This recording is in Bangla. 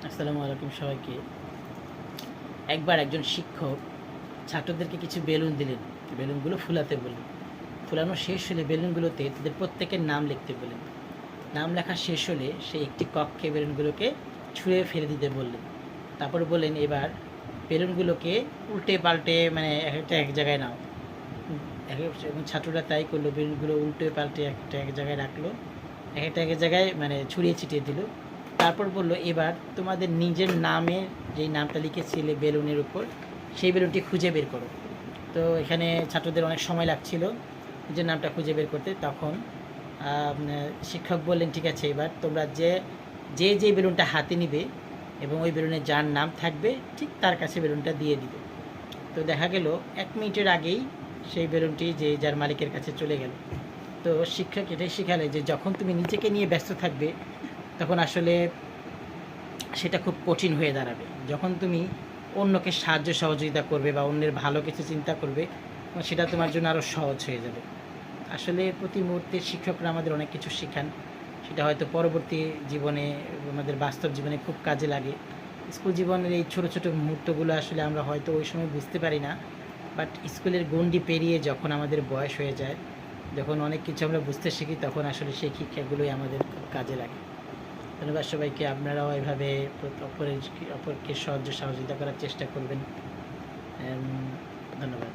আসসালামু আলাইকুম সবাইকে। একবার একজন শিক্ষক ছাত্রদেরকে কিছু বেলুন দিলেন, বেলুনগুলো ফুলাতে বললেন। ফুলানো শেষ হলে বেলুনগুলোতে তাদের প্রত্যেকের নাম লিখতে বললেন। নাম লেখা শেষ হলে সে একটি কক্ষে বেলুনগুলোকে ছুঁড়ে ফেলে দিতে বললেন। তারপর বললেন, এবার বেলুনগুলোকে উল্টে পাল্টে মানে একটা এক জায়গায় নাও। এবং ছাত্ররা তাই করলো, বেলুনগুলো উল্টে পাল্টে একটা এক জায়গায় রাখলো, একটা এক জায়গায় মানে ছড়িয়ে ছিটিয়ে দিল। তারপর বলল, এবার তোমাদের নিজের নামে যেই নামটা লিখেছিলে বেলুনের উপর, সেই বেলুনটি খুঁজে বের করো। তো এখানে ছাত্রদের অনেক সময় লাগছিল নিজের নামটা খুঁজে বের করতে। তখন শিক্ষক বললেন, ঠিক আছে, এবার তোমরা যে বেলুনটা হাতে নিবে এবং ওই বেলুনে যার নাম থাকবে ঠিক তার কাছে বেলুনটা দিয়ে দিবে। তো দেখা গেল 1 মিনিটের আগেই সেই বেলুনটি যে যার মালিকের কাছে চলে গেল। তো শিক্ষক এটাই শেখালে যে যখন তুমি নিজেকে নিয়ে ব্যস্ত থাকবে তখন আসলে সেটা খুব কঠিন হয়ে দাঁড়াবে। যখন তুমি অন্যকে সাহায্য সহযোগিতা করবে বা অন্যের ভালো কিছু চিন্তা করবে, সেটা তোমার জন্য আরও সহজ হয়ে যাবে। আসলে প্রতি মুহূর্তে শিক্ষকরা আমাদের অনেক কিছু শেখান, সেটা হয়তো পরবর্তী জীবনে, আমাদের বাস্তব জীবনে খুব কাজে লাগে। স্কুল জীবনের এই ছোটো ছোটো মুহূর্তগুলো আসলে আমরা হয়তো ওই সময় বুঝতে পারি না, বাট স্কুলের গণ্ডি পেরিয়ে যখন আমাদের বয়স হয়ে যায়, যখন অনেক কিছু আমরা বুঝতে শিখি, তখন আসলে সেই শিক্ষাগুলোই আমাদের খুব কাজে লাগে। ধন্যবাদ সবাইকে। আপনারাও এভাবে অপরকে সহযোগিতা করার চেষ্টা করবেন। ধন্যবাদ।